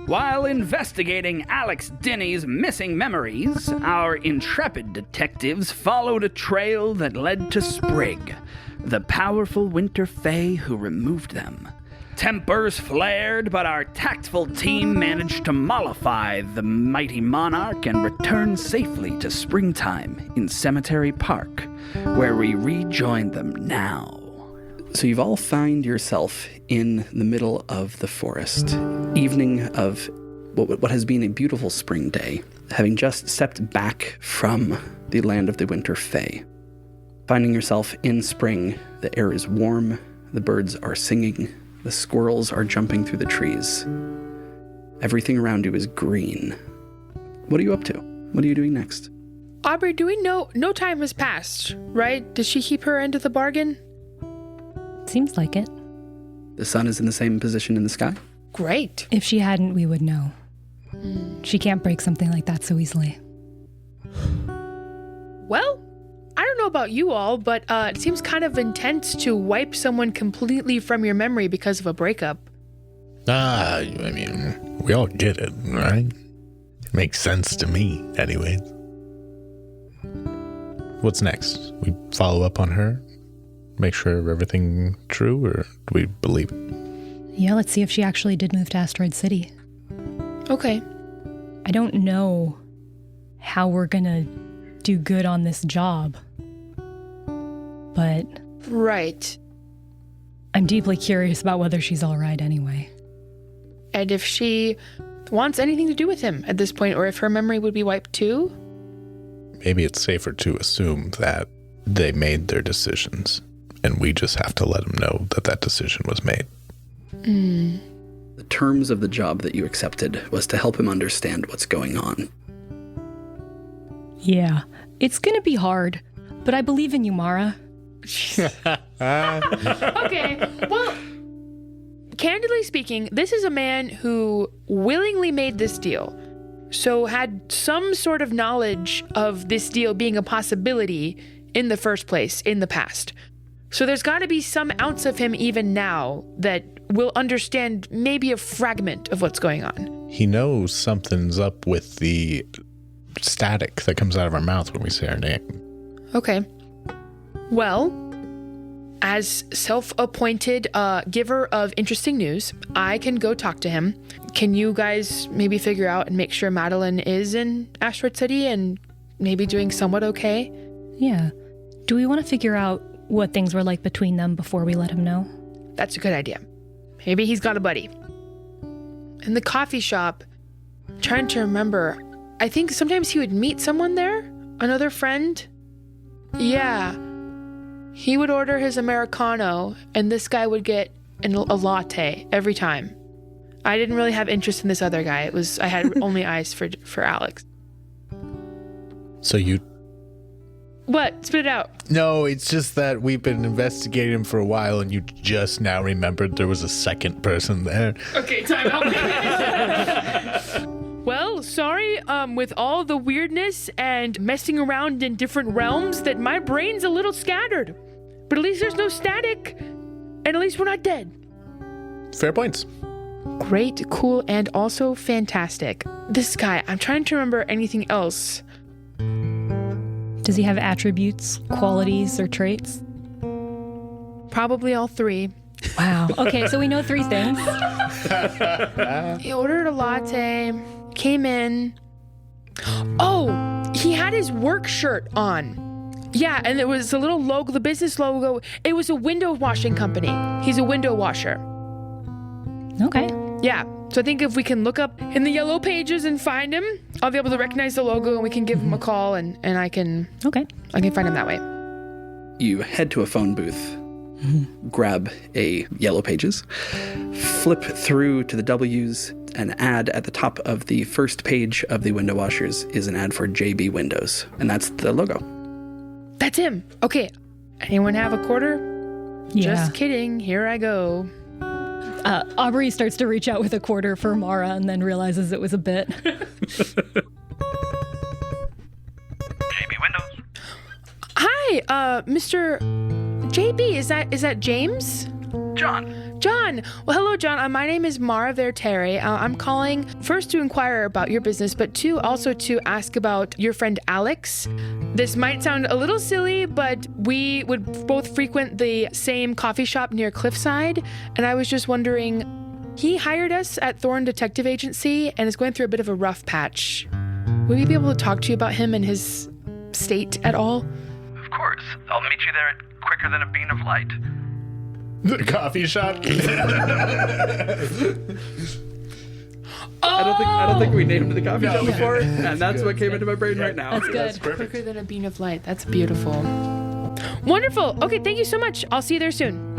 While investigating Alex Dinny's missing memories, our intrepid detectives followed a trail that led to Sprig, the powerful winter fae who removed them. Tempers flared, but our tactful team managed to mollify the mighty monarch and return safely to springtime in Cemetery Park, where we rejoin them now. So you've all found yourself in the middle of the forest, evening of what has been a beautiful spring day, having just stepped back from the land of the winter fae. Finding yourself in spring, the air is warm, the birds are singing, the squirrels are jumping through the trees. Everything around you is green. What are you up to? What are you doing next? Aubrey, do we know no time has passed, right? Did she keep her end of the bargain? Seems like it. The sun is in the same position in the sky? Great. If she hadn't, we would know. She can't break something like that so easily. Well, I don't know about you all, but it seems kind of intense to wipe someone completely from your memory because of a breakup. I mean, we all get it, right? It makes sense to me, anyways. What's next? We follow up on her? Make sure everything true, or do we believe it? Yeah, let's see if she actually did move to Asteroid City. Okay. I don't know how we're gonna do good on this job, but... Right. I'm deeply curious about whether she's all right anyway. And if she wants anything to do with him at this point, or if her memory would be wiped too? Maybe it's safer to assume that they made their decisions, and we just have to let them know that that decision was made. The terms of the job that you accepted was to help him understand what's going on. Yeah, it's gonna be hard, but I believe in you, Mara. Okay, well, candidly speaking, this is a man who willingly made this deal, so had some sort of knowledge of this deal being a possibility in the first place, in the past. So there's got to be some ounce of him even now that will understand maybe a fragment of what's going on. He knows something's up with the static that comes out of our mouth when we say our name. Okay. Well, as self-appointed giver of interesting news, I can go talk to him. Can you guys maybe figure out and make sure Madeline is in Asteroid City and maybe doing somewhat okay? Yeah. Do we want to figure out what things were like between them before we let him know? That's a good idea. Maybe he's got a buddy. In the coffee shop, I'm trying to remember, I think sometimes he would meet someone there, another friend. Yeah. He would order his Americano, and this guy would get a latte every time. I didn't really have interest in this other guy. I had only eyes for Alex. So you... What? Spit it out. No, it's just that we've been investigating him for a while, and you just now remembered there was a second person there. Okay, time out. Well, sorry, with all the weirdness and messing around in different realms, that my brain's a little scattered. But at least there's no static, and at least we're not dead. Fair points. Great, cool, and also fantastic. This guy, I'm trying to remember anything else. Does he have attributes, qualities, or traits? Probably all three. Wow. Okay, so we know 3 things. He ordered a latte, came in. Oh, he had his work shirt on. Yeah, and it was a little logo, the business logo. It was a window washing company. He's a window washer. Okay. Yeah, so I think if we can look up in the yellow pages and find him, I'll be able to recognize the logo and we can give him a call and I can find him that way. You head to a phone booth, grab a Yellow Pages, flip through to the W's. An ad at the top of the first page of the window washers is an ad for JB Windows, and that's the logo. That's him. Okay. Anyone have a quarter? Yeah. Just kidding. Here I go. Aubrey starts to reach out with a quarter for Mara and then realizes it was a bit. JB Windows. Hi, Mr. JB. Is that James? John. John. Well, hello, John. My name is Mara Vertere. I'm calling first to inquire about your business, but two, also to ask about your friend Alex. This might sound a little silly, but we would both frequent the same coffee shop near Cliffside, and I was just wondering, he hired us at Thorne Detective Agency and is going through a bit of a rough patch. Would we be able to talk to you about him and his state at all? Of course. I'll meet you there quicker than a beam of light. The coffee shop? I don't think we named the coffee shop before, and that's what came into my brain right now. That's good. Quicker than a beam of light. That's beautiful. Wonderful. Okay, thank you so much. I'll see you there soon.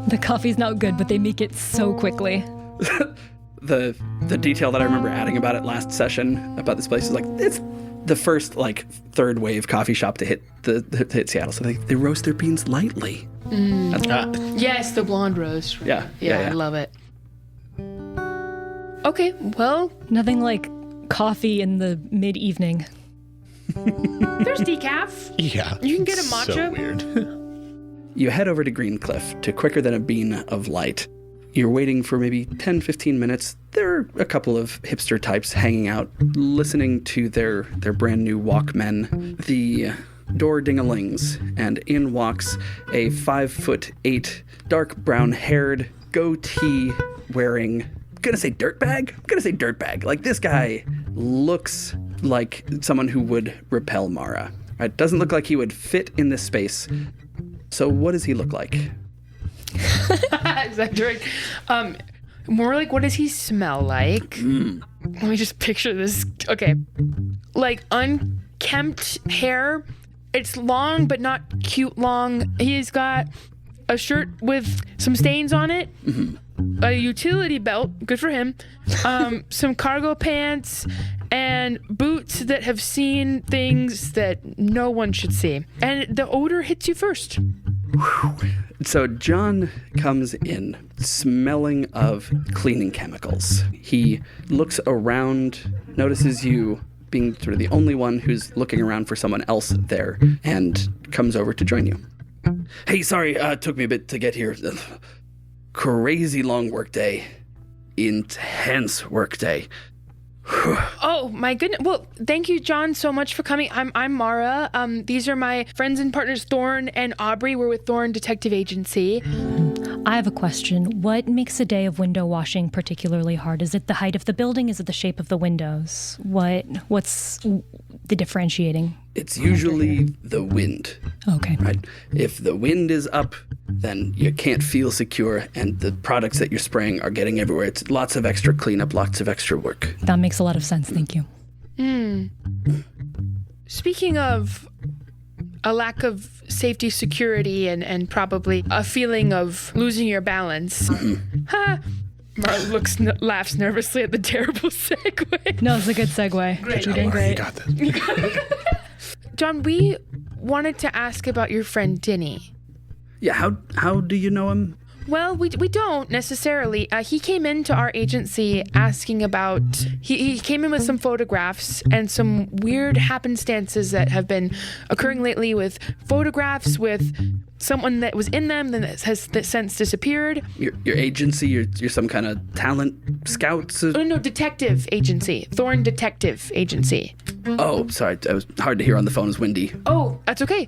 The coffee's not good, but they make it so quickly. The detail that I remember adding about it last session about this place is like it's the first like third wave coffee shop to hit hit Seattle, so they roast their beans lightly. Yes, the blonde roast. Right? Yeah. I love it. Okay, well, Nothing like coffee in the mid-evening. there's decaf. Yeah. You can get a So matcha. weird. You head over to Greencliff to quicker than a beam of light. You're waiting for maybe 10, 15 minutes. There are a couple of hipster types hanging out, listening to their brand new Walkmen. The door ding-a-lings, and in walks a 5'8", dark brown-haired, goatee-wearing, I'm gonna say dirtbag. Like, this guy looks like someone who would repel Mara. Right? Doesn't look like he would fit in this space. So what does he look like? Exaggerate. More like, what does he smell like? Let me just picture this. Okay. Like unkempt hair. It's long, but not cute long. He's got a shirt with some stains on it. A utility belt. Good for him. Some cargo pants and boots that have seen things that no one should see. And the odor hits you first. So John comes in smelling of cleaning chemicals. He looks around, notices you being sort of the only one who's looking around for someone else there, and comes over to join you. Hey, sorry, it took me a bit to get here. Crazy long workday. Intense workday. Oh my goodness. Well, thank you, John, so much for coming. I'm Mara. These are my friends and partners, Thorne and Aubrey. We're with Thorne Detective Agency. I have a question. What makes a day of window washing particularly hard? Is it the height of the building? Is it the shape of the windows? What's the differentiating? It's usually the wind. Okay. Right? If the wind is up, then you can't feel secure, and the products that you're spraying are getting everywhere. It's lots of extra cleanup, lots of extra work. That makes a lot of sense. Thank you. Speaking of a lack of safety, security, and probably a feeling of losing your balance. Mara laughs nervously at the terrible segue. No, it's a good segue. Great. You're doing You great. got this. John, we wanted to ask about your friend Dinny. Yeah, how do you know him? Well, we don't necessarily. He came into our agency asking about... He came in with some photographs and some weird happenstances that have been occurring lately with photographs with someone that was in them that has since disappeared. Your agency? You're some kind of talent scout? No, detective agency. Thorne Detective Agency. Oh, sorry. It was hard to hear on the phone. It was windy. Oh, that's okay.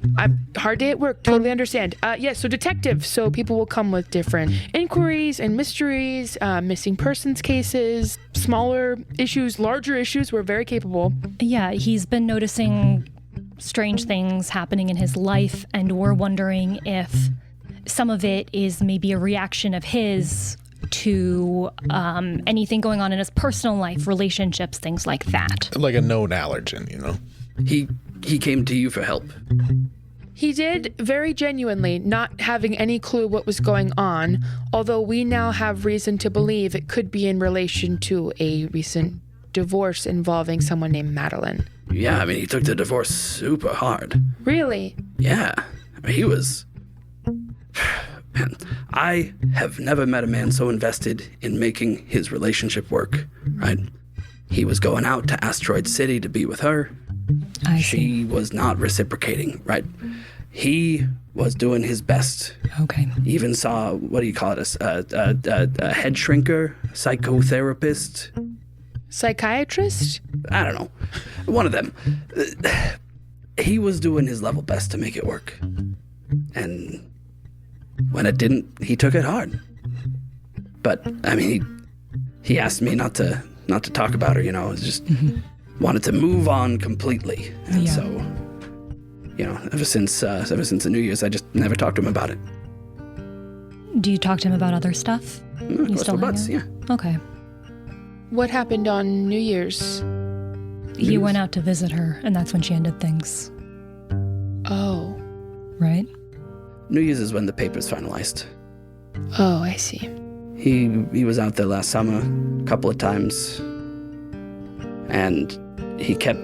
Hard day at work. Totally understand. So detective. So people will come with different inquiries and mysteries, missing persons cases, smaller issues, larger issues. We're very capable. Yeah, he's been noticing strange things happening in his life, and we're wondering if some of it is maybe a reaction of his to anything going on in his personal life, relationships, things like that. Like a known allergen, you know? He came to you for help. He did, very genuinely, not having any clue what was going on, although we now have reason to believe it could be in relation to a recent divorce involving someone named Madeline. Yeah, I mean, he took the divorce super hard. Really? Yeah. I mean, he was... Man, I have never met a man so invested in making his relationship work, right? He was going out to Asteroid City to be with her. I She was not reciprocating, right? He was doing his best. Okay. Even saw, what do you call it, a head shrinker, psychotherapist. Psychiatrist? I don't know. One of them. He was doing his level best to make it work. And when it didn't, he took it hard. But, I mean, he asked me not to talk about her, you know. It just wanted to move on completely. And so, you know, ever since the New Year's, I just never talked to him about it. Do you talk to him about other stuff? Of course, for butts, yeah. Okay. What happened on New Year's? You went out to visit her, and that's when she ended things. Oh. Right? New Year's is when the paper's finalized. Oh, I see. He was out there last summer a couple of times, and he kept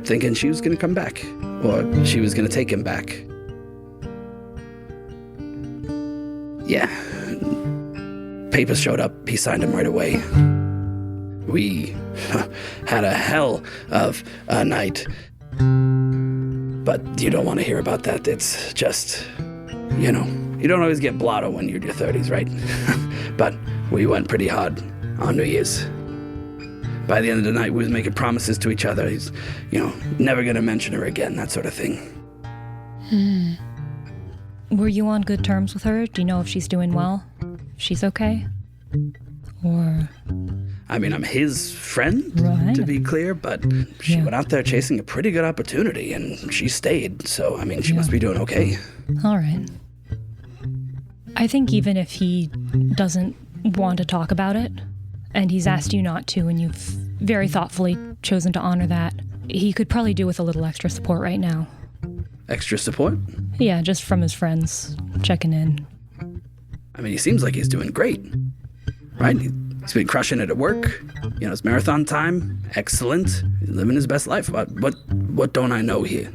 thinking she was going to come back, or she was going to take him back. Yeah. Papers showed up. He signed them right away. We had a hell of a night. But you don't want to hear about that. It's just, you know, you don't always get blotto when you're in your 30s, right? But we went pretty hard on New Year's. By the end of the night, we was making promises to each other. He's, you know, never going to mention her again, that sort of thing. Were you on good terms with her? Do you know if she's doing well? If she's okay? Or... I mean, I'm his friend, Right. to be clear, but she went out there chasing a pretty good opportunity, and she stayed. So, I mean, she must be doing okay. All right. I think even if he doesn't want to talk about it, and he's asked you not to, and you've very thoughtfully chosen to honor that, he could probably do with a little extra support right now. Extra support? Yeah, just from his friends, checking in. I mean, he seems like he's doing great, right? He's been crushing it at work. You know, it's marathon time. Excellent. He's living his best life. What don't I know here?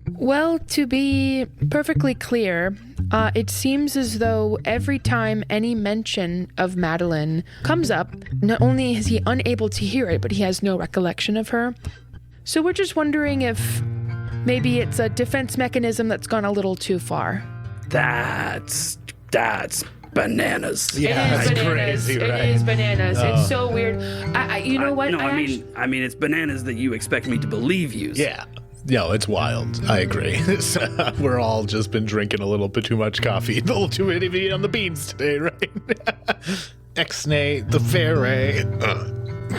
Well, to be perfectly clear, it seems as though every time any mention of Madeline comes up, not only is he unable to hear it, but he has no recollection of her. So we're just wondering if maybe it's a defense mechanism that's gone a little too far. That's bananas. Yeah, it is that's bananas. crazy, right? It is bananas. It's so weird. You know what? I mean, it's bananas that you expect me to believe you. Yeah. No, it's wild. I agree. We're all just been drinking a little bit too much coffee. A little too many on the beans today, right? Exnay, the fairy.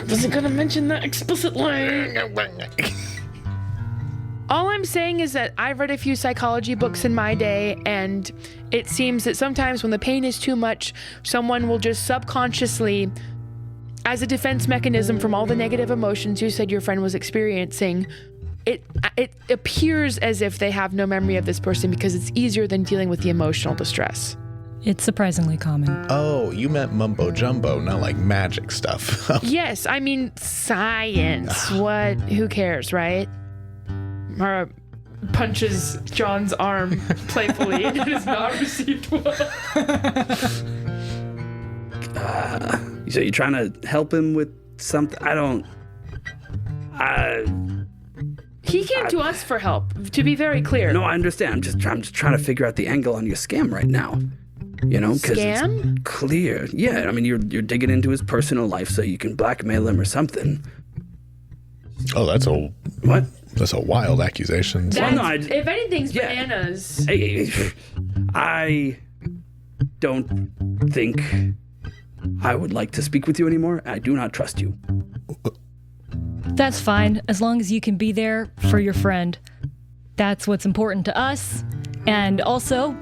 Wasn't gonna mention that explicitly. All I'm saying is that I've read a few psychology books in my day, and it seems that sometimes when the pain is too much, someone will just subconsciously, as a defense mechanism from all the negative emotions you said your friend was experiencing, it appears as if they have no memory of this person because it's easier than dealing with the emotional distress. It's surprisingly common. Oh, you meant mumbo jumbo, not like magic stuff. Yes, I mean science. What? Who cares, right? Mara punches John's arm playfully and it is not received well. So you're trying to help him with something? He came to us for help, to be very clear. No, I understand. I'm just trying to figure out the angle on your scam right now. You know, because Scam? it's clear. Yeah, I mean, you're digging into his personal life so you can blackmail him or something. Oh, that's a What? That's a wild accusation. If anything's bananas. Hey, I don't think I would like to speak with you anymore. I do not trust you. That's fine, as long as you can be there for your friend. That's what's important to us. And also,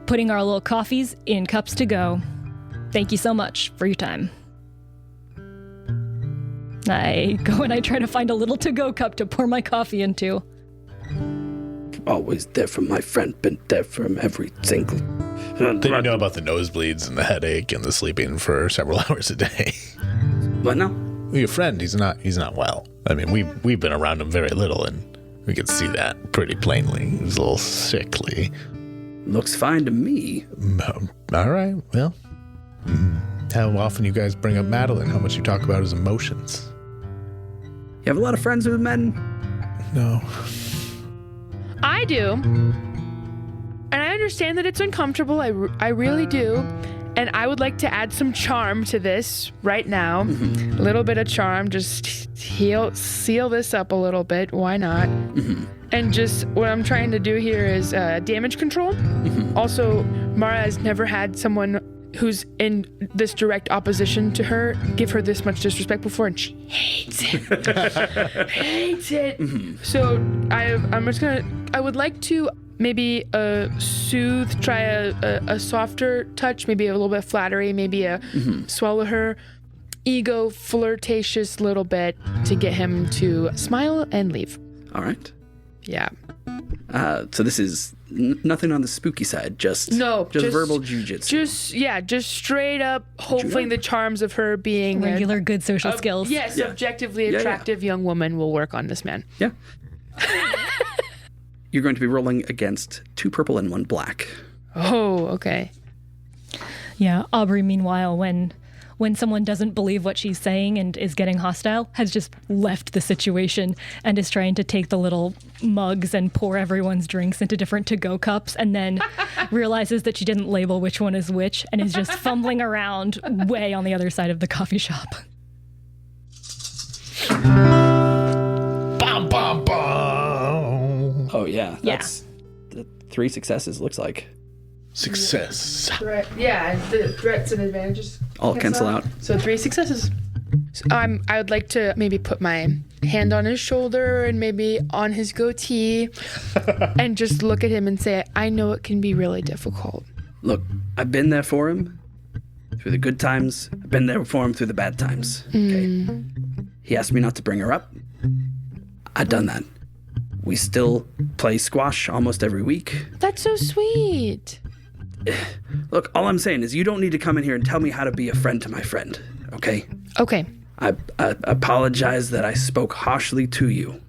putting our little coffees in cups to go. Thank you so much for your time. I go and I try to find a little to-go cup to pour my coffee into. Always there for my friend, been there for him every single... Did you know about the nosebleeds and the headache and the sleeping for several hours a day? What now? Your friend, he's not well. I mean, we've been around him very little, and we could see that pretty plainly. He's a little sickly. Looks fine to me. All right, well, how often you guys bring up Madeline? How much you talk about his emotions? You have a lot of friends with men? No. I do. understand that it's uncomfortable. I really do. And I would like to add some charm to this right now. A little bit of charm, just seal this up a little bit. Why not? And just what I'm trying to do here is damage control. Also, Mara has never had someone who's in this direct opposition to her give her this much disrespect before, and she hates it. Hates it. So I would like to maybe soothe, try a softer touch, maybe a little bit of flattery, maybe swallow her ego flirtatious little bit to get him to smile and leave. All right. Yeah. So this is nothing on the spooky side, just verbal jujitsu. Just straight up hoping the charms of her being regular good social skills. Yes, objectively attractive young woman will work on this man. Yeah. You're going to be rolling against 2 purple and 1 black. Oh, okay. Yeah, Aubrey, meanwhile, when someone doesn't believe what she's saying and is getting hostile, has just left the situation and is trying to take the little mugs and pour everyone's drinks into different to-go cups, and then realizes that she didn't label which one is which and is just fumbling around way on the other side of the coffee shop. Bum, bum, bum. Oh, yeah. That's the 3 successes, looks like. Success. Yeah, the threats and advantages All cancel out. So 3 successes. So, I would like to maybe put my hand on his shoulder and maybe on his goatee and just look at him and say, I know it can be really difficult. Look, I've been there for him through the good times. I've been there for him through the bad times. Okay. He asked me not to bring her up. I've done that. We still play squash almost every week. That's so sweet. Look, all I'm saying is you don't need to come in here and tell me how to be a friend to my friend, okay? Okay. I apologize that I spoke harshly to you.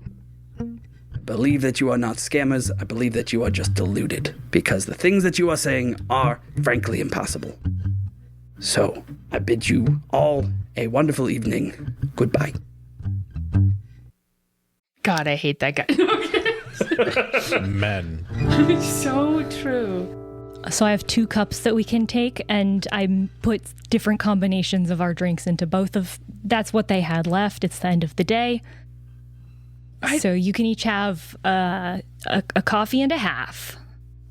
I believe that you are not scammers. I believe that you are just deluded, because the things that you are saying are, frankly, impossible. So, I bid you all a wonderful evening. Goodbye. God, I hate that guy. Men. It's so true. So I have 2 cups that we can take, and I put different combinations of our drinks into both of. That's what they had left. It's the end of the day. So you can each have a coffee and a half.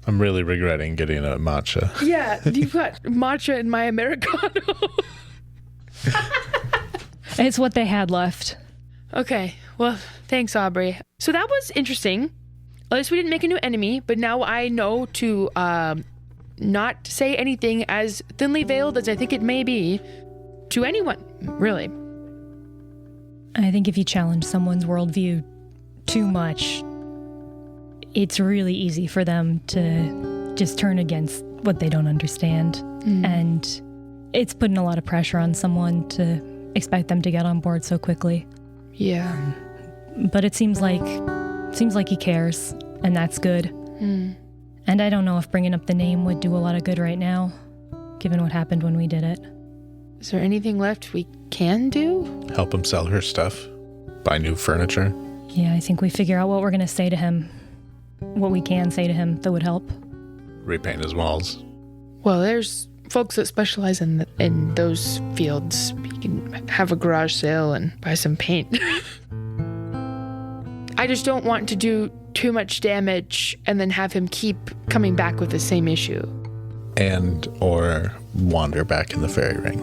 I'm really regretting getting a matcha. Yeah, you've got matcha in my Americano. It's what they had left. Okay, well, thanks, Aubrey. So that was interesting. At least we didn't make a new enemy, but now I know to not say anything as thinly veiled as I think it may be to anyone, really. I think if you challenge someone's worldview too much, it's really easy for them to just turn against what they don't understand. And it's putting a lot of pressure on someone to expect them to get on board so quickly. Yeah. But it seems like he cares, and that's good. And I don't know if bringing up the name would do a lot of good right now, given what happened when we did it. Is there anything left we can do? Help him sell her stuff. Buy new furniture. Yeah, I think we figure out what we're going to say to him. What we can say to him that would help. Repaint his walls. Well, there's folks that specialize in those fields. You can have a garage sale and buy some paint. I just don't want to do too much damage and then have him keep coming back with the same issue. And or wander back in the fairy ring.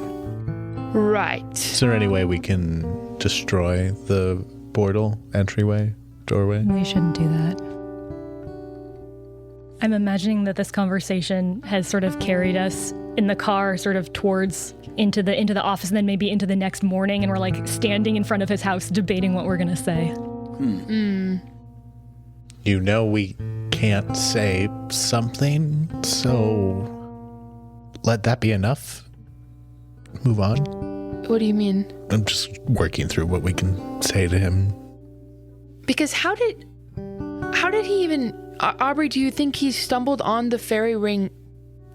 Right. Is there any way we can destroy the portal, doorway? We shouldn't do that. I'm imagining that this conversation has sort of carried us in the car sort of towards into the office and then maybe into the next morning, and we're like standing in front of his house debating what we're going to say. You know we can't say something, so let that be enough. Move on. What do you mean? I'm just working through what we can say to him. Because how did he even... Aubrey, do you think he stumbled on the fairy ring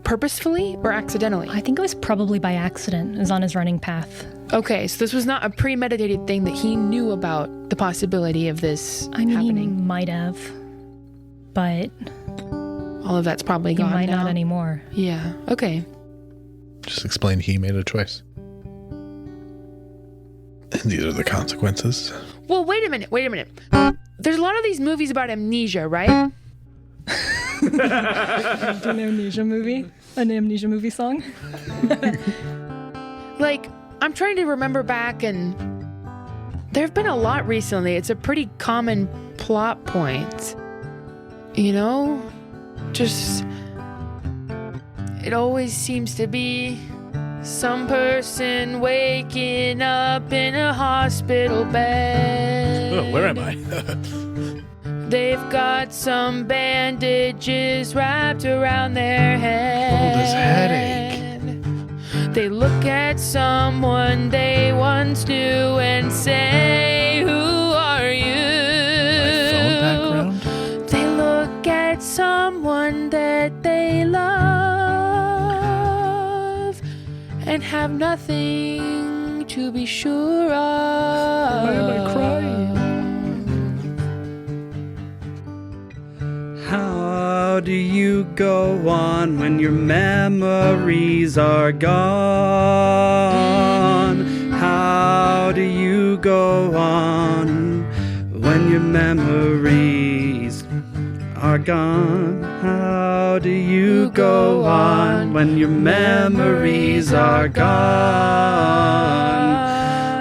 purposefully or accidentally? I think it was probably by accident. It was on his running path. Okay, so this was not a premeditated thing that he knew about the possibility of this happening. He might have, but... all of that's probably You gone might now. not anymore. Yeah. Okay. Just explain he made a choice. And these are the consequences. Well, wait a minute. There's a lot of these movies about amnesia, right? An amnesia movie? An amnesia movie song? Like, I'm trying to remember back, and there have been a lot recently. It's a pretty common plot point. You know? Just, it always seems to be some person waking up in a hospital bed. Oh, where am I? They've got some bandages wrapped around their head. Oh, this headache. They look at someone they once knew and say, "Who are you?" My phone background? They look at someone that they love and have nothing to be sure of. Why am I crying? How do you go on when your memories are gone? How do you go on when your memories are gone? How do you go on when your memories are gone?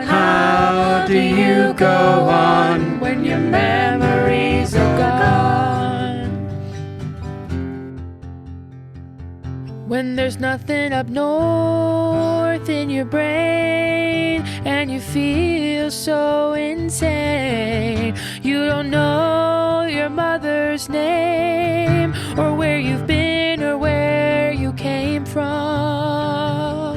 How do you go on when your memories are gone? When there's nothing up north in your brain and you feel so insane, you don't know your mother's name or where you've been or where you came from.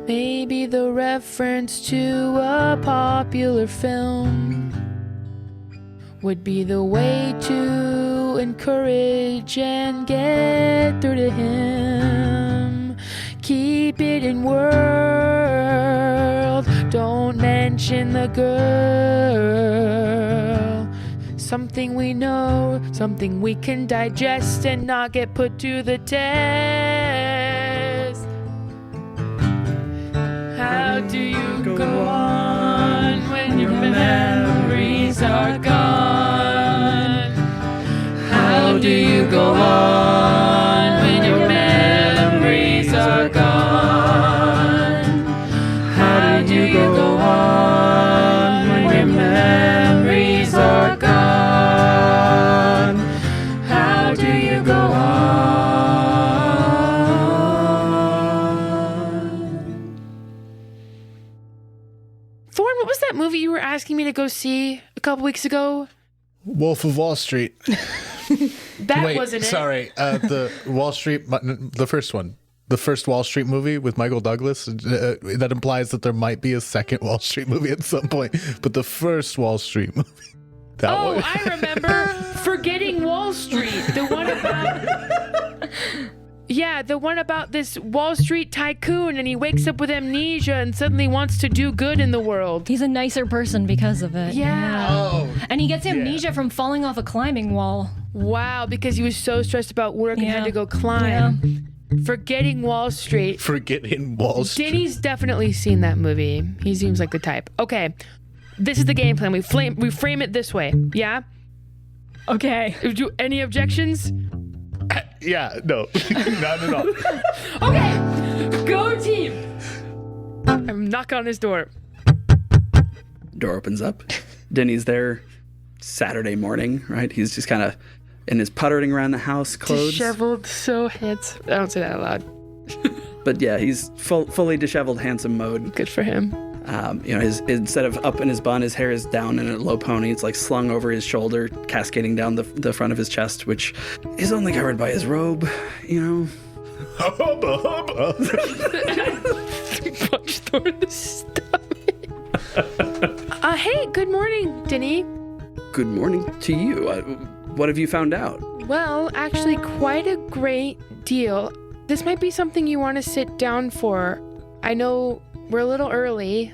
Maybe the reference to a popular film would be the way to encourage and get through to him. Keep it in world, don't mention the girl. Something we know, something we can digest and not get put to the test. How do you go on when your memories are gone? How do you go on when your memories are gone? How do you go on when your memories are gone? How do you go on? Thorne, what was that movie you were asking me to go see a couple weeks ago? Wolf of Wall Street. That Wait, wasn't it. sorry. The Wall Street, the first one. The first Wall Street movie with Michael Douglas. That implies that there might be a second Wall Street movie at some point. But the first Wall Street movie. That Oh, one. I remember Forgetting Wall Street. The one about... Yeah, the one about this Wall Street tycoon and he wakes up with amnesia and suddenly wants to do good in the world. He's a nicer person because of it. Yeah. Oh, And he gets amnesia from falling off a climbing wall. Wow, because he was so stressed about work and Yeah. had to go climb. Forgetting Wall Street. Forgetting Wall Street. Dinny's definitely seen that movie. He seems like the type. Okay, this is the game plan. We frame it this way. Yeah? Okay. Any objections? Yeah, no, not at all. Okay, go team. I'm knocking on his door. Door opens up. Dinny's there Saturday morning, right? He's just kind of in his puttering around the house clothes. Disheveled, so handsome. I don't say that out loud. But yeah, he's fully disheveled, handsome mode. Good for him. His instead of up in his bun, his hair is down in a low pony. It's like slung over his shoulder, cascading down the front of his chest, which is only covered by his robe, Hubba, hubba. Punch Thorne in the stomach. Hey, good morning, Dinny. Good morning to you. What have you found out? Well, actually, quite a great deal. This might be something you want to sit down for. I know we're a little early,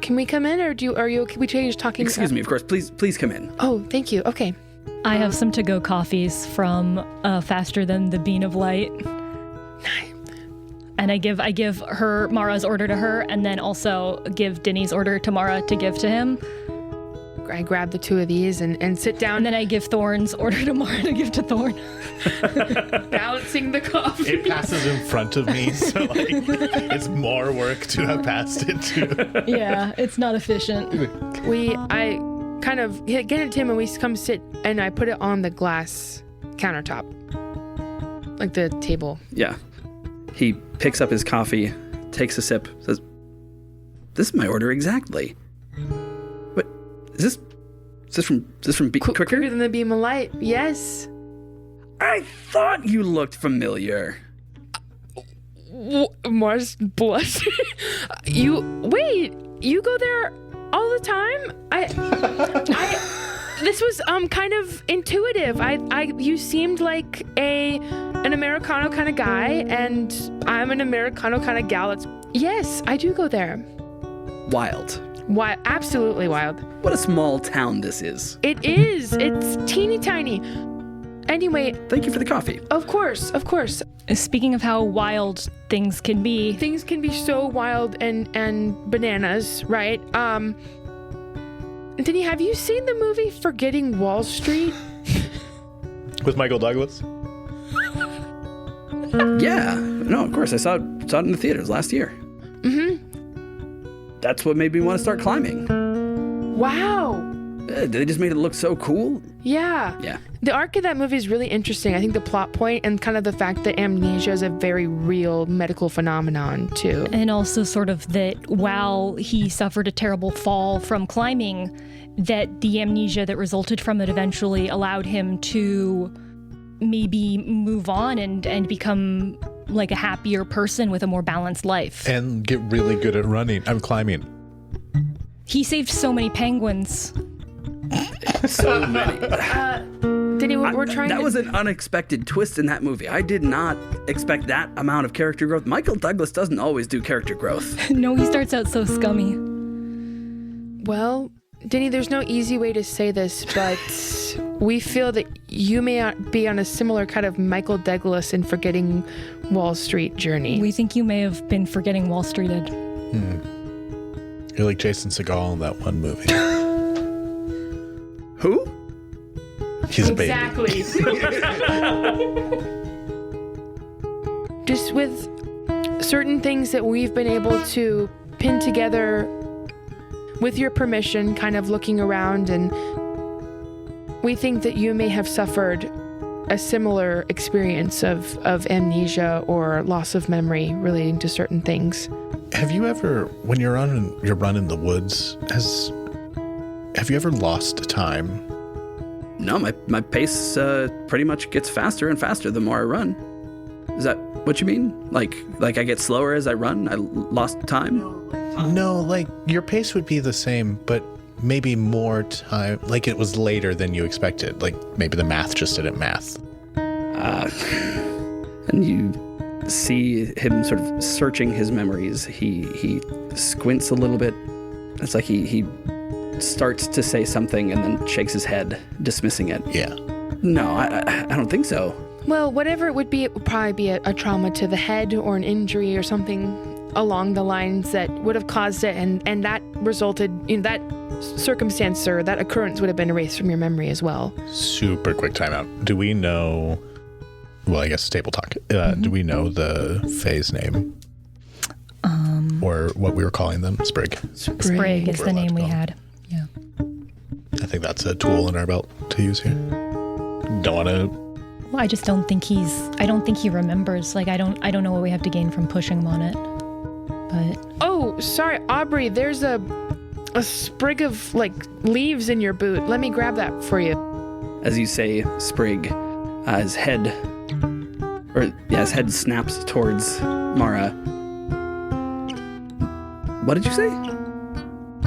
Can we come in, or are you okay? We change talking. Excuse me, of course. Please come in. Oh, thank you. Okay. I have some to-go coffees from Faster Than the Bean of Light. And I give her Mara's order to her, and then also give Dinny's order to Mara to give to him. I grab the two of these and sit down. And then I give Thorne's order to Mara to give to Thorne. Balancing the coffee. It passes in front of me, so like it's more work to have passed it to. Yeah, it's not efficient. I kind of get it to him, and we come sit, and I put it on the glass countertop, like the table. Yeah. He picks up his coffee, takes a sip, says, "This is my order exactly." What? Is this from quicker? Quicker than the beam of light. Yes. I thought you looked familiar. Mars blush. You go there all the time? This was kind of intuitive. You seemed like an Americano kind of guy, and I'm an Americano kind of gal. Yes, I do go there. Wild. Why? Absolutely wild. What a small town this is. It is. It's teeny tiny. Anyway. Thank you for the coffee. Of course. Speaking of how wild things can be. Things can be so wild and bananas, right? Dinny, have you seen the movie Forgetting Wall Street? With Michael Douglas? Yeah. No, of course. I saw it in the theaters last year. Mm-hmm. That's what made me want to start climbing. Wow. They just made it look so cool. Yeah. Yeah. The arc of that movie is really interesting. I think the plot point and kind of the fact that amnesia is a very real medical phenomenon, too. And also sort of that while he suffered a terrible fall from climbing, that the amnesia that resulted from it eventually allowed him to maybe move on and become like a happier person with a more balanced life. And get really good at running. I'm climbing. He saved so many penguins. So many. Dinny, we're trying That to... was an unexpected twist in that movie. I did not expect that amount of character growth. Michael Douglas doesn't always do character growth. No, he starts out so scummy. Well, Dinny, there's no easy way to say this, but we feel that you may be on a similar kind of Michael Douglas in Forgetting Wall Street journey. We think you may have been forgetting Wall Streeted. You're like Jason Segel in that one movie. Who? He's a baby. Exactly. Just with certain things that we've been able to pin together with your permission, kind of looking around, and we think that you may have suffered a similar experience of amnesia or loss of memory relating to certain things. Have you ever, when you're on your run in the woods, have you ever lost time? No, my pace pretty much gets faster and faster the more I run. Is that what you mean? Like I get slower as I run? I lost time? No, like your pace would be the same, but maybe more time. Like it was later than you expected. Like maybe the math just didn't math. And you see him sort of searching his memories. He squints a little bit. It's like he starts to say something and then shakes his head, dismissing it. Yeah. No, I don't think so. Well, whatever it would be, it would probably be a trauma to the head or an injury or something along the lines that would have caused it, and that resulted in that circumstance or that occurrence would have been erased from your memory as well. Super quick timeout. Do we know, well, I guess table talk. Do we know the Fae's name? Or what we were calling them? Sprig. Sprig is the name we had. Yeah. I think that's a tool in our belt to use here. Don't want to... Well, I just don't think I don't think he remembers. Like, I don't know what we have to gain from pushing him on it. But... Oh, sorry, Aubrey, there's a sprig of, like, leaves in your boot. Let me grab that for you. As you say, Sprig, his head snaps towards Mara. What did you say?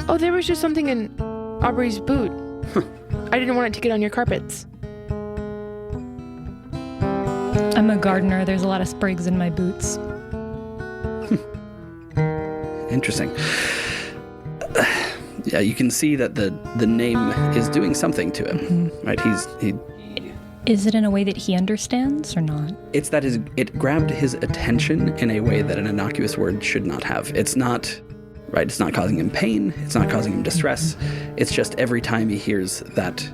Oh, there was just something in Aubrey's boot. I didn't want it to get on your carpets. I'm a gardener. There's a lot of sprigs in my boots. Interesting. Yeah, you can see that the name is doing something to him, right? Is it in a way that he understands or not? It's that it grabbed his attention in a way that an innocuous word should not have. It's not, right, it's not causing him pain, it's not causing him distress. It's just every time he hears that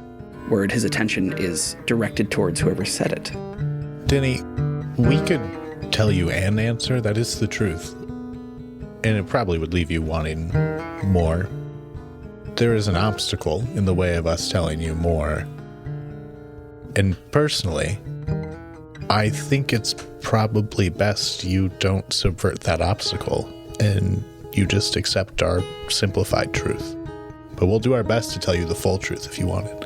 word, his attention is directed towards whoever said it. Dinny, we could tell you an answer that is the truth, and it probably would leave you wanting more. There is an obstacle in the way of us telling you more. And personally, I think it's probably best you don't subvert that obstacle and you just accept our simplified truth. But we'll do our best to tell you the full truth if you want it.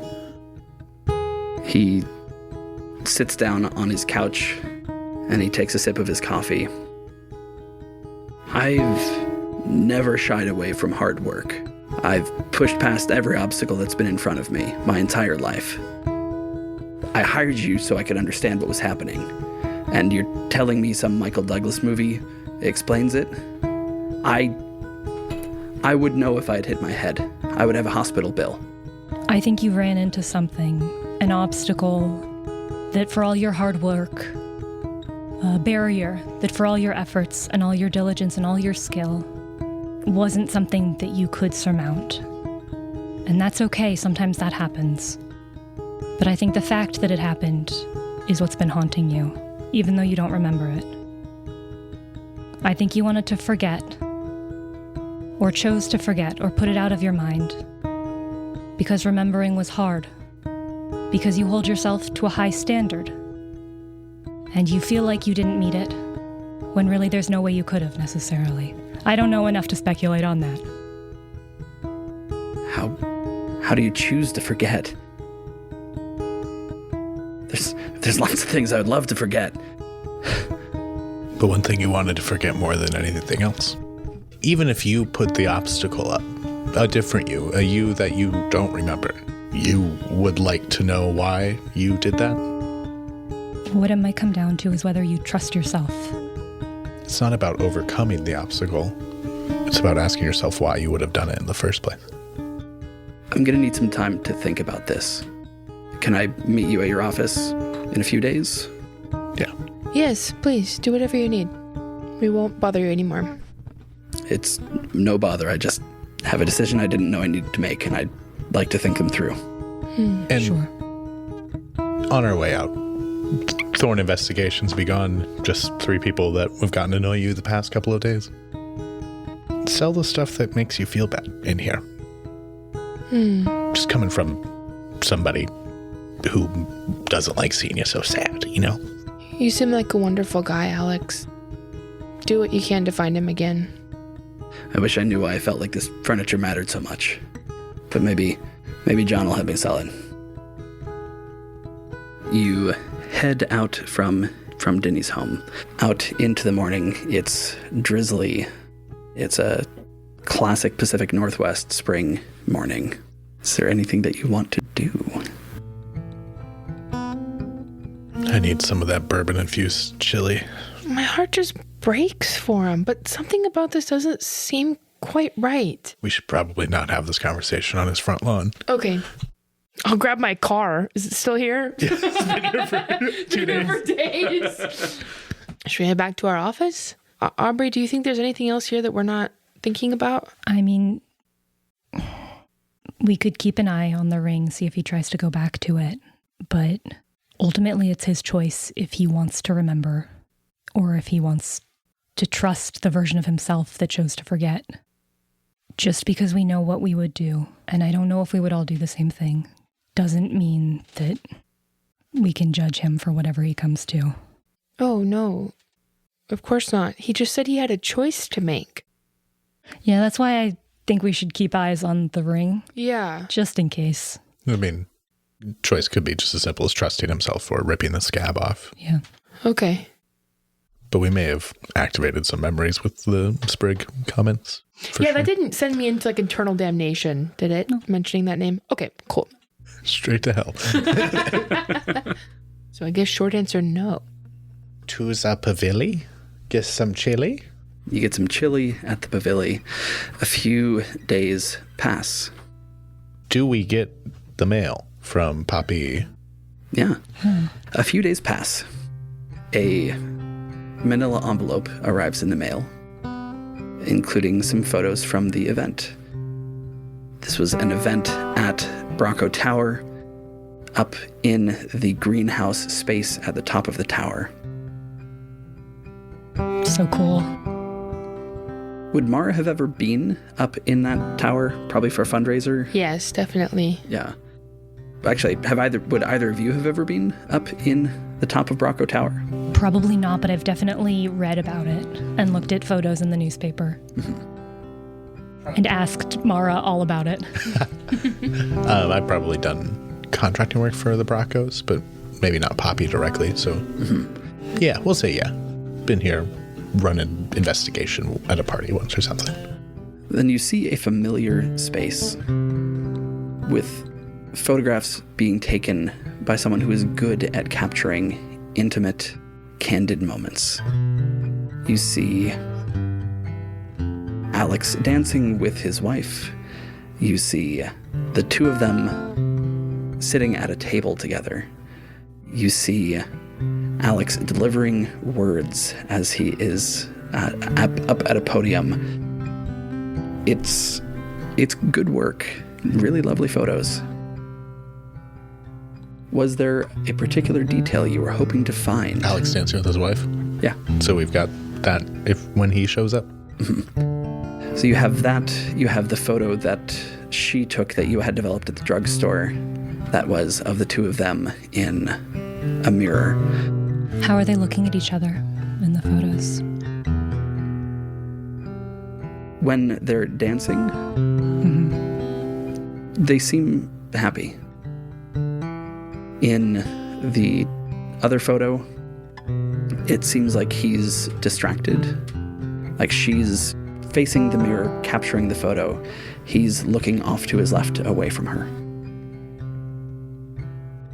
He sits down on his couch and he takes a sip of his coffee. I've never shied away from hard work. I've pushed past every obstacle that's been in front of me my entire life. I hired you so I could understand what was happening. And you're telling me some Michael Douglas movie explains it? I would know if I'd hit my head. I would have a hospital bill. I think you ran into something, an obstacle that for all your hard work, a barrier that for all your efforts and all your diligence and all your skill wasn't something that you could surmount. And that's okay, sometimes that happens. But I think the fact that it happened is what's been haunting you, even though you don't remember it. I think you wanted to forget, or chose to forget, or put it out of your mind, because remembering was hard, because you hold yourself to a high standard, and you feel like you didn't meet it, when really there's no way you could have necessarily. I don't know enough to speculate on that. How do you choose to forget? There's lots of things I would love to forget. But one thing you wanted to forget more than anything else. Even if you put the obstacle up, a different you, a you that you don't remember, you would like to know why you did that? What it might come down to is whether you trust yourself. It's not about overcoming the obstacle. It's about asking yourself why you would have done it in the first place. I'm gonna need some time to think about this. Can I meet you at your office in a few days? Yeah. Yes, please, do whatever you need. We won't bother you anymore. It's no bother. I just have a decision I didn't know I needed to make, and I'd like to think them through. And Sure. on our way out, Thorne Investigations be gone. Just 3 people that have gotten to know you the past couple of days. Sell the stuff that makes you feel bad in here. Just coming from somebody who doesn't like seeing you so sad, you know? You seem like a wonderful guy, Alex. Do what you can to find him again. I wish I knew why I felt like this furniture mattered so much. But maybe John will help me sell it. You head out from Dinny's home. Out into the morning. It's drizzly. It's a classic Pacific Northwest spring morning. Is there anything that you want to do? I need some of that bourbon-infused chili. My heart just breaks for him, but something about this doesn't seem quite right. We should probably not have this conversation on his front lawn. Okay. I'll grab my car. Is it still here? Yeah, it's been here for 2 days. For days. Should we head back to our office? Aubrey, do you think there's anything else here that we're not thinking about? I mean, we could keep an eye on the ring, see if he tries to go back to it. But ultimately, it's his choice if he wants to remember or if he wants to trust the version of himself that chose to forget. Just because we know what we would do, and I don't know if we would all do the same thing, doesn't mean that we can judge him for whatever he comes to. Oh, no. Of course not. He just said he had a choice to make. Yeah, that's why I think we should keep eyes on the ring. Yeah. Just in case. I mean, choice could be just as simple as trusting himself or ripping the scab off. Yeah. Okay. But we may have activated some memories with the Sprig comments. Yeah, that didn't send me into like internal damnation, did it? No. Mentioning that name? Okay, cool. Straight to hell. So I guess short answer, no. To the pavili? Get some chili? You get some chili at the pavilion. A few days pass. Do we get the mail from Poppy? Yeah. A few days pass. A manila envelope arrives in the mail, including some photos from the event. This was an event at Bronco Tower, up in the greenhouse space at the top of the tower. So cool. Would Mara have ever been up in that tower? Probably for a fundraiser? Yes, definitely. Yeah. Actually, would either of you have ever been up in the top of Bronco Tower? Probably not, but I've definitely read about it and looked at photos in the newspaper. And asked Mara all about it. I've probably done contracting work for the Broncos, but maybe not Poppy directly. So, yeah, we'll say yeah. Been here running investigation at a party once or something. Then you see a familiar space with photographs being taken by someone who is good at capturing intimate, candid moments. You see Alex dancing with his wife. You see the two of them sitting at a table together. You see Alex delivering words as he is up at a podium. It's good work. Really lovely photos. Was there a particular detail you were hoping to find? Alex dancing with his wife? Yeah. So we've got that when he shows up? So you have that. You have the photo that she took that you had developed at the drugstore. That was of the two of them in a mirror. How are they looking at each other in the photos? When they're dancing, they seem happy. In the other photo, it seems like he's distracted. Like she's facing the mirror, capturing the photo. He's looking off to his left, away from her.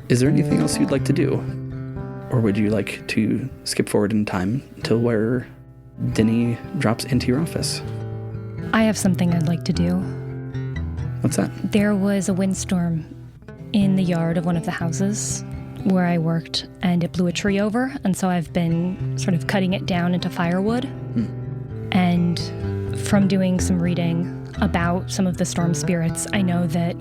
Is there anything else you'd like to do? Or would you like to skip forward in time till where Dinny drops into your office? I have something I'd like to do. What's that? There was a windstorm in the yard of one of the houses where I worked, and it blew a tree over, and so I've been sort of cutting it down into firewood. And from doing some reading about some of the storm spirits, I know that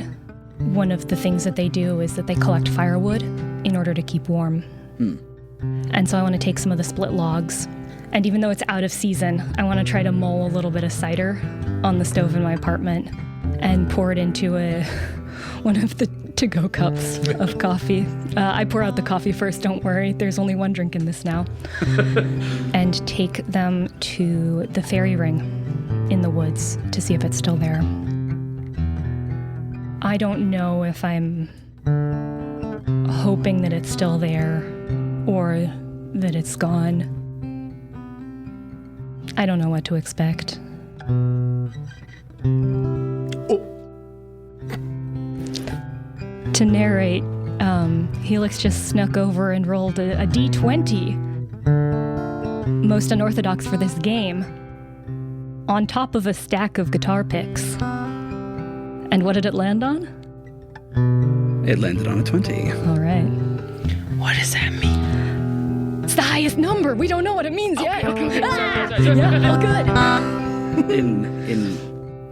one of the things that they do is that they collect firewood in order to keep warm. And so I want to take some of the split logs, and even though it's out of season, I want to try to mull a little bit of cider on the stove in my apartment and pour it into one of the to-go cups of coffee. I pour out the coffee first, don't worry. There's only one drink in this now. And take them to the fairy ring in the woods to see if it's still there. I don't know if I'm hoping that it's still there or that it's gone. I don't know what to expect. To narrate, Helix just snuck over and rolled a D20. Most unorthodox for this game. On top of a stack of guitar picks. And what did it land on? It landed on a 20. All right. What does that mean? It's the highest number. We don't know what it means yet. Okay. Yeah, all good. In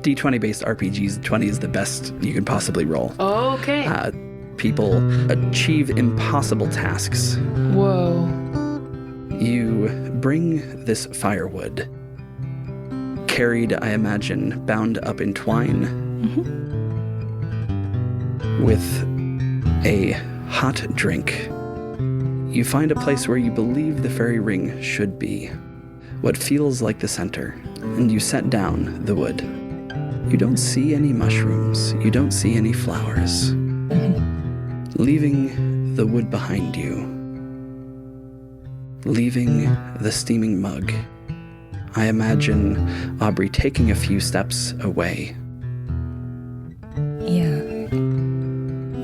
D20 based RPGs, 20 is the best you could possibly roll. Okay. People achieve impossible tasks. Whoa. You bring this firewood, carried, I imagine, bound up in twine, with a hot drink. You find a place where you believe the fairy ring should be, what feels like the center, and you set down the wood. You don't see any mushrooms. You don't see any flowers. Leaving the wood behind you, leaving the steaming mug, I imagine Aubrey taking a few steps away. Yeah.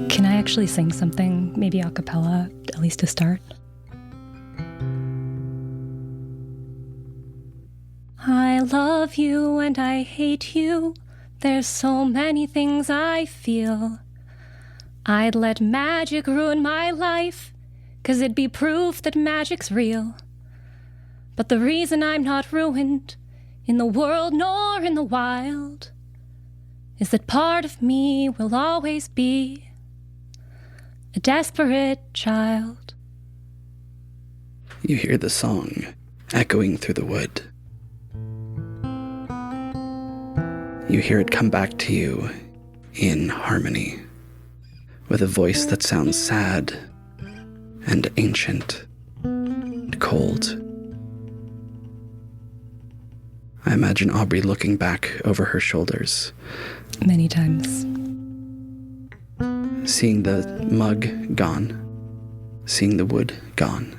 Can I actually sing something, maybe a cappella, at least to start? I I love you and I hate you. There's so many things I feel. I'd let magic ruin my life, 'cause it'd be proof that magic's real. But the reason I'm not ruined, in the world nor in the wild, is that part of me will always be a desperate child. You hear the song echoing through the wood. You hear it come back to you in harmony, with a voice that sounds sad and ancient and cold. I imagine Aubrey looking back over her shoulders. Many times. Seeing the mug gone, seeing the wood gone,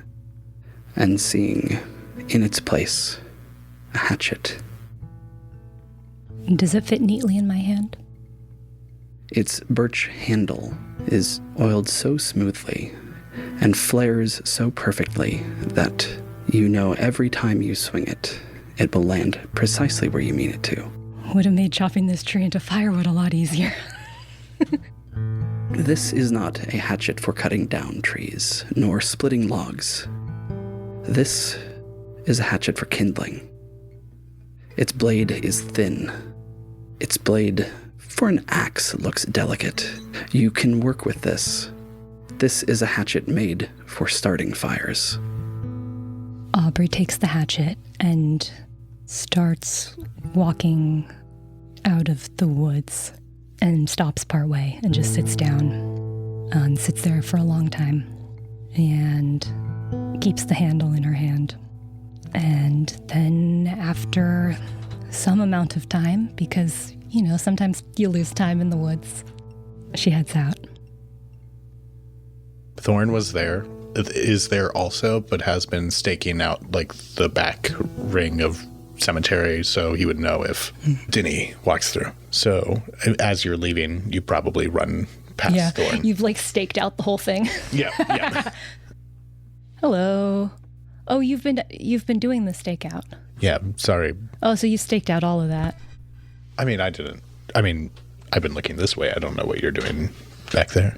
and seeing in its place a hatchet. Does it fit neatly in my hand? Its birch handle is oiled so smoothly and flares so perfectly that you know every time you swing it, it will land precisely where you mean it to. Would have made chopping this tree into firewood a lot easier. This is not a hatchet for cutting down trees, nor splitting logs. This is a hatchet for kindling. Its blade is thin. Its blade, for an axe, looks delicate. You can work with this. This is a hatchet made for starting fires. Aubrey takes the hatchet and starts walking out of the woods and stops partway and just sits down and sits there for a long time and keeps the handle in her hand. And then after some amount of time, because, you know, sometimes you lose time in the woods, she heads out. Thorne was there, is there also, but has been staking out like the back ring of cemetery so he would know if Dinny walks through. So as you're leaving, you probably run past Thorne. You've like staked out the whole thing. Yeah. Hello. Oh, you've been doing the stakeout. Yeah, sorry. Oh, so you staked out all of that. I mean, I didn't. I mean, I've been looking this way. I don't know what you're doing back there.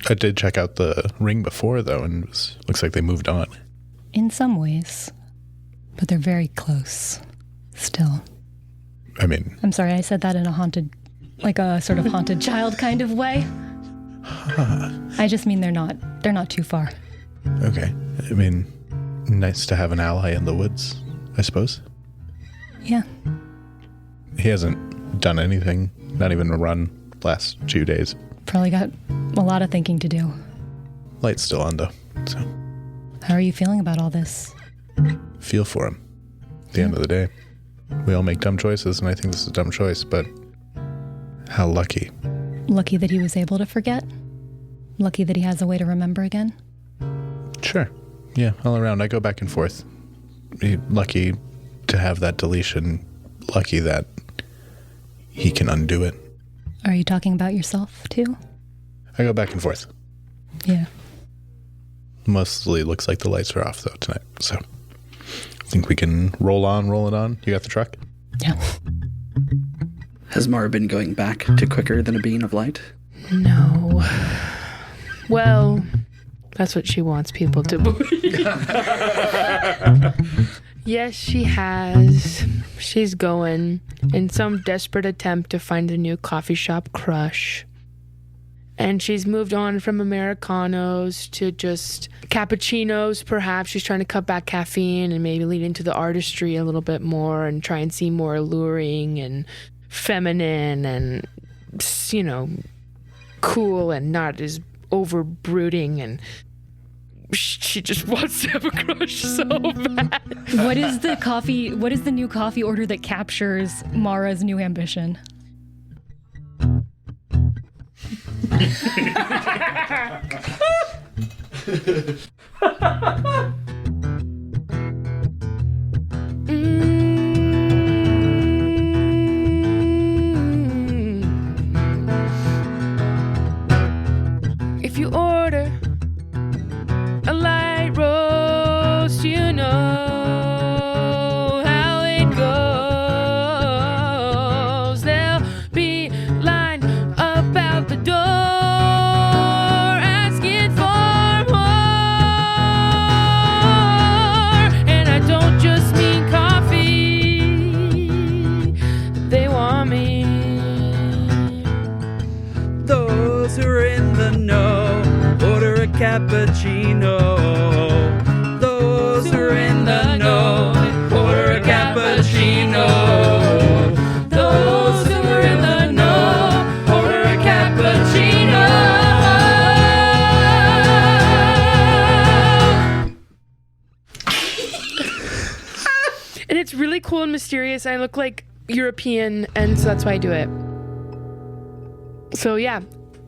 I did check out the ring before, though, and looks like they moved on. In some ways. But they're very close. Still. I mean... I'm sorry, I said that in a haunted... like a sort of haunted child kind of way. I just mean they're not too far. Okay. I mean, nice to have an ally in the woods, I suppose. Yeah. He hasn't done anything, not even a run, last 2 days. Probably got a lot of thinking to do. Light's still on, though, so... How are you feeling about all this? Feel for him. At the end of the day. We all make dumb choices, and I think this is a dumb choice, but... How lucky. Lucky that he was able to forget? Lucky that he has a way to remember again? Sure. Yeah, all around. I go back and forth. Lucky to have that deletion. Lucky that he can undo it. Are you talking about yourself, too? I go back and forth. Yeah. Mostly looks like the lights are off, though, tonight. So, I think we can roll it on. You got the truck? Yeah. Has Mara been going back to quicker than a beam of light? No. Well, that's what she wants people to believe. Yes, she has. She's going in some desperate attempt to find a new coffee shop crush. And she's moved on from Americanos to just cappuccinos, perhaps. She's trying to cut back caffeine and maybe lead into the artistry a little bit more and try and seem more alluring and feminine and, you know, cool and not as over brooding. And she just wants to have a crush so bad. What is the new coffee order that captures Mara's new ambition? If you order a light roast, you know how it goes. And it's really cool and mysterious. I look like European, and so that's why I do it. So yeah,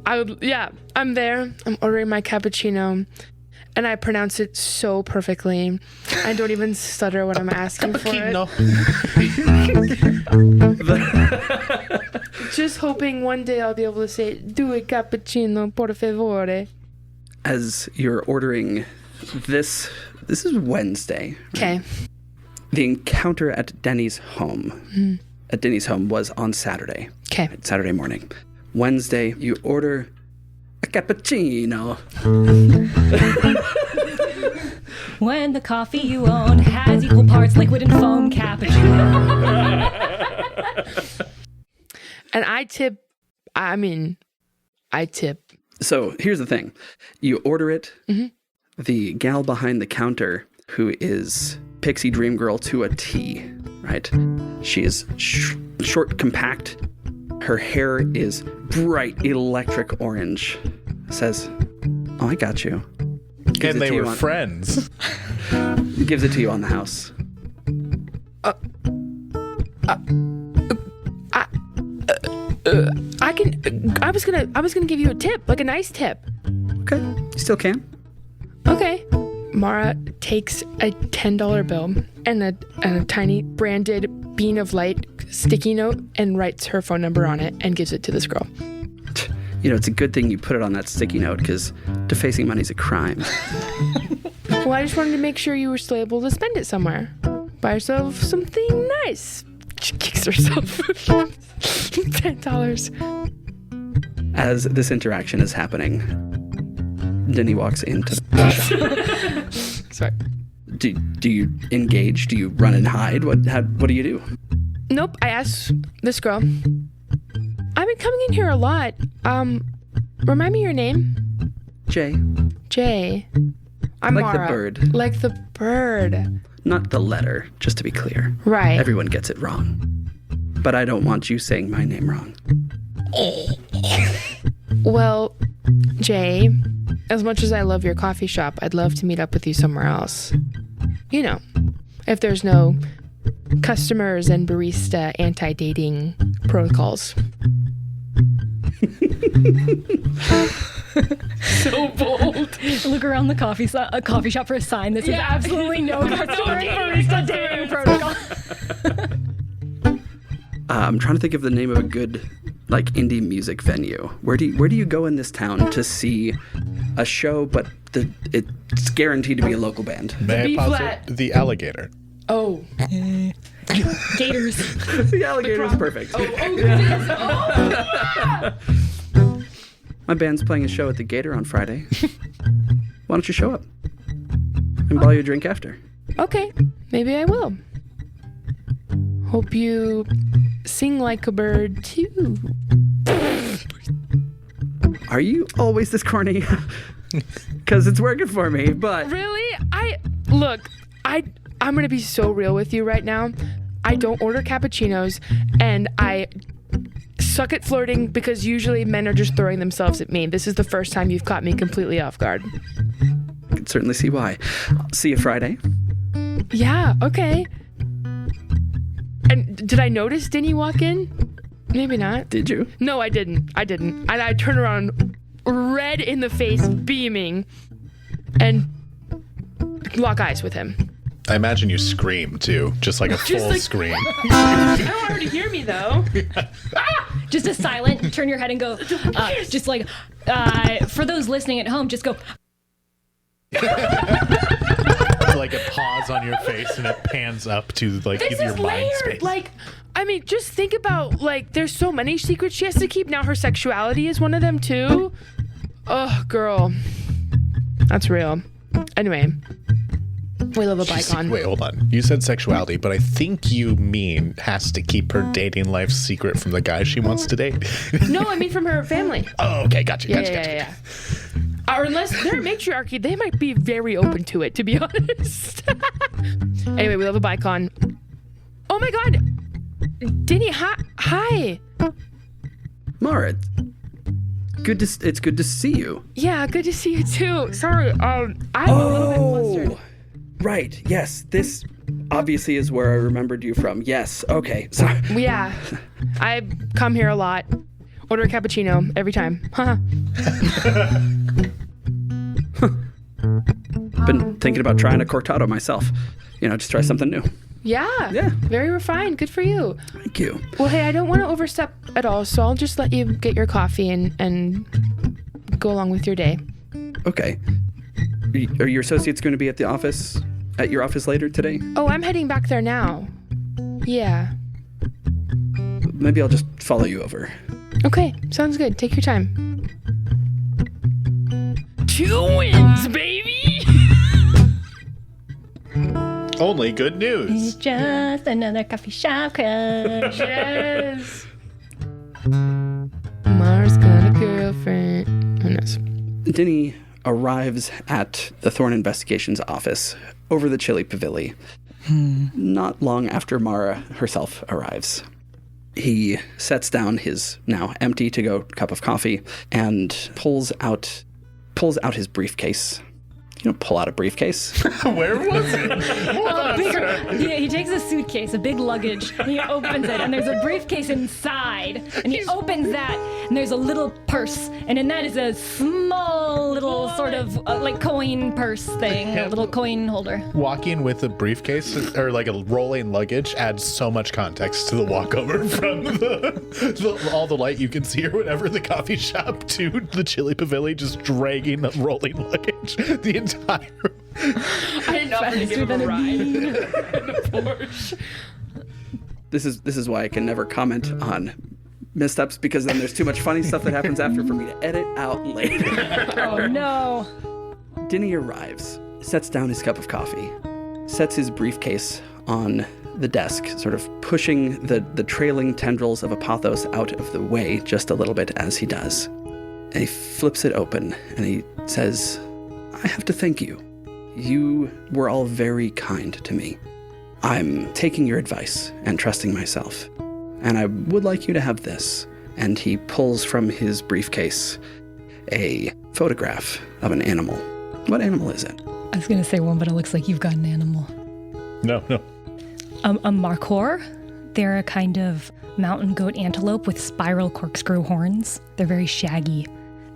I'm there. I'm ordering my cappuccino, and I pronounce it so perfectly. I don't even stutter when I'm asking for it. Just hoping one day I'll be able to say, "Due cappuccino, por favore." As you're ordering this is Wednesday. Okay. Right? The encounter at Denny's home. At Denny's home was on Saturday. Okay. Saturday morning. Wednesday, you order a cappuccino. When the coffee you own has equal parts liquid and foam cappuccino. And I tip. So here's the thing. You order it. The gal behind the counter, who is Pixie Dream Girl to a T, right? She is short, compact. Her hair is bright electric orange. Says, "Oh, I got you." And they were friends. Gives it to you on the house. I was gonna give you a tip, like a nice tip. Okay, you still can. Okay. Mara takes a $10 bill and a tiny branded bean of light sticky note and writes her phone number on it and gives it to this girl. You know, it's a good thing you put it on that sticky note because defacing money's a crime. Well, I just wanted to make sure you were still able to spend it somewhere. Buy yourself something nice. She kicks herself. $10. As this interaction is happening, Dinny walks into the shop. Sorry. Do you engage? Do you run and hide? What do you do? Nope. I asked this girl. I've been coming in here a lot. Remind me your name. Jay. Jay. I'm Like Mara. the bird. Like the bird. Not the letter, just to be clear. Right. Everyone gets it wrong. But I don't want you saying my name wrong. Well, Jay, as much as I love your coffee shop, I'd love to meet up with you somewhere else. You know, if there's no customers and barista anti-dating protocols. So bold. Look around the coffee shop for a sign that says absolutely no customer and barista dating protocol. I'm trying to think of the name of a good, like, indie music venue. Where do you go in this town to see a show, but it's guaranteed to be a local band? May I B pause flat. it? The Alligator. Oh. Gators. The Alligator is perfect. My band's playing a show at the Gator on Friday. Why don't you show up and buy you a drink after? Okay, maybe I will. Hope you sing like a bird too. Are you always this corny? Because it's working for me, but... Really? I'm gonna be so real with you right now. I don't order cappuccinos, and I suck at flirting because usually men are just throwing themselves at me. This is the first time you've caught me completely off guard. I can certainly see why. See you Friday. Yeah, okay. And did I notice Dinny walk in? Maybe not. Did you? No, I didn't. And I turn around, red in the face, beaming, and lock eyes with him. I imagine you scream too, just like a full scream. I don't want her to hear me though. Just a silent, turn your head and go, just like, for those listening at home, just go. Like a pause on your face and it pans up to like This your is mind layered. space. Like, I mean, just think about, like, there's so many secrets she has to keep. Now her sexuality is one of them too. Oh, girl. That's real. Anyway. We love a bygone. Wait, hold on. You said sexuality, but I think you mean has to keep her dating life secret from the guy she wants to date. No, I mean from her family. Oh, okay. Gotcha. Yeah. Or unless they're a matriarchy, they might be very open to it, to be honest. Anyway, we love a bicon. Oh my God. Dinny, hi. Mara, it's good to see you. Yeah, good to see you too. Sorry, I'm a little bit flustered. Right, yes, this obviously is where I remembered you from. Yes. Okay. Sorry. Yeah. I come here a lot. Order a cappuccino every time. Been thinking about trying a cortado myself. Just try something new. Yeah. Yeah. Very refined. Good for you. Thank you. Well, hey, I don't want to overstep at all, so I'll just let you get your coffee and go along with your day. Okay. Are your associates going to be at your office later today? Oh, I'm heading back there now. Yeah. Maybe I'll just follow you over. Okay, sounds good. Take your time. 2 wins, baby! Only good news. It's just another coffee shop crush. Yes! Mars got a girlfriend. Who knows? Dinny arrives at the Thorne Investigations office over the chili pavilion not long after Mara herself arrives. He sets down his now empty to-go cup of coffee and pulls out his briefcase. Pull out a briefcase. Where was it? He takes a suitcase, a big luggage, and he opens it, and there's a briefcase inside. And he opens that, and there's a little purse, and in that is a small little sort of like coin purse thing, a little coin holder. Walking with a briefcase or like a rolling luggage adds so much context to the walkover from all the light you can see or whatever, the coffee shop to the chili pavilion, just dragging the rolling luggage. The entire. I did not want to give him a ride in the Porsche. This is why I can never comment on missteps, because then there's too much funny stuff that happens after for me to edit out later. Oh no. Dinny arrives, sets down his cup of coffee, sets his briefcase on the desk, sort of pushing the trailing tendrils of Apothos out of the way just a little bit as he does. And he flips it open and he says, I have to thank you. You were all very kind to me. I'm taking your advice and trusting myself. And I would like you to have this. And he pulls from his briefcase a photograph of an animal. What animal is it? I was going to say one, but it looks like you've got an animal. No. A markhor. They're a kind of mountain goat antelope with spiral corkscrew horns. They're very shaggy,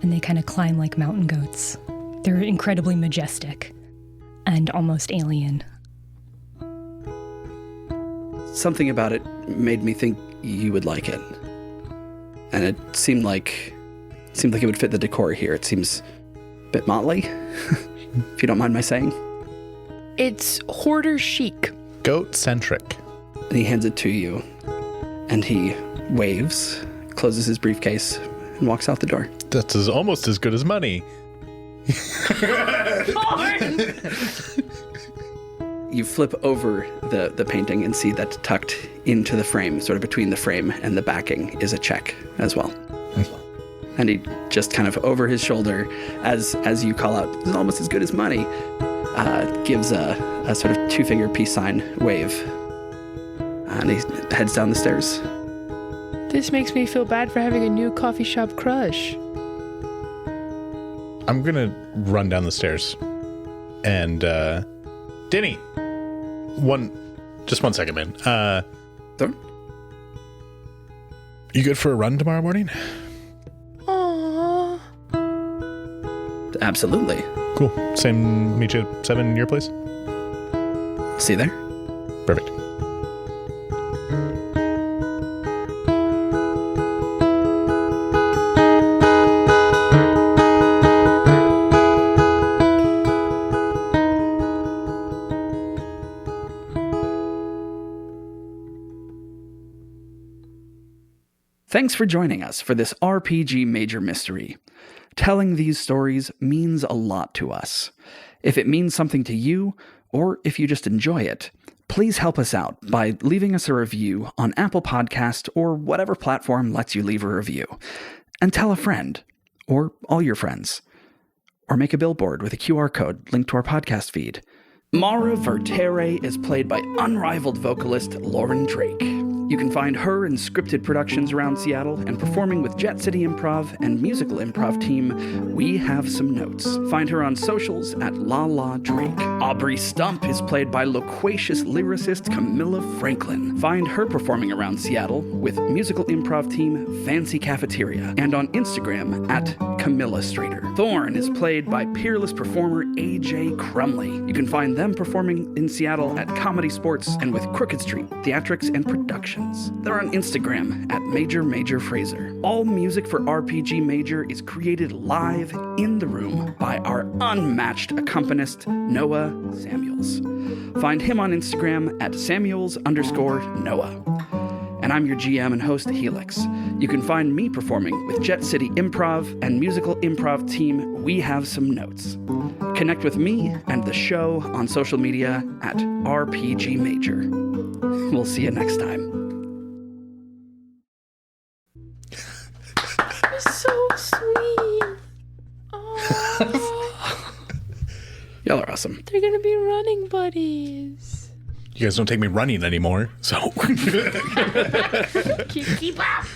and they kind of climb like mountain goats. They're incredibly majestic and almost alien. Something about it made me think you would like it. And it seemed like it would fit the decor here. It seems a bit motley, if you don't mind my saying. It's hoarder chic. Goat-centric. And he hands it to you, and he waves, closes his briefcase, and walks out the door. That's almost as good as money. You flip over the painting and see that tucked into the frame, sort of between the frame and the backing, is a check as well. And he just kind of over his shoulder, as you call out, "This is almost as good as money," gives a sort of 2-finger peace sign wave. And he heads down the stairs. This makes me feel bad for having a new coffee shop crush. I'm gonna run down the stairs. And, Dinny! Just one second, man. Thorne? You good for a run tomorrow morning? Aww. Absolutely. Cool. Same, meet you at 7 your place? See you there. Perfect. Thanks for joining us for this RPG Major Mystery. Telling these stories means a lot to us. If it means something to you, or if you just enjoy it, please help us out by leaving us a review on Apple Podcast or whatever platform lets you leave a review. And tell a friend, or all your friends. Or make a billboard with a QR code linked to our podcast feed. Mara Vertere is played by unrivaled vocalist Lauren Drake. You can find her in scripted productions around Seattle and performing with Jet City Improv and musical improv team We Have Some Notes. Find her on socials at La La Drake. Aubrey Stump is played by loquacious lyricist Camilla Franklin. Find her performing around Seattle with musical improv team Fancy Cafeteria and on Instagram at Camilla Strader. Thorne is played by peerless performer AJ Krumley. You can find them performing in Seattle at Comedy Sports and with Crooked Street Theatrics and Productions. They're on Instagram at Major Fraser. All music for RPG Major is created live in the room by our unmatched accompanist, Noah Samuels. Find him on Instagram at Samuels_Noah. And I'm your GM and host, Helix. You can find me performing with Jet City Improv and musical improv team We Have Some Notes. Connect with me and the show on social media at RPG Major. We'll see you next time. So sweet. Oh. Y'all are awesome. They're gonna be running buddies. You guys don't take me running anymore, so. Keep up.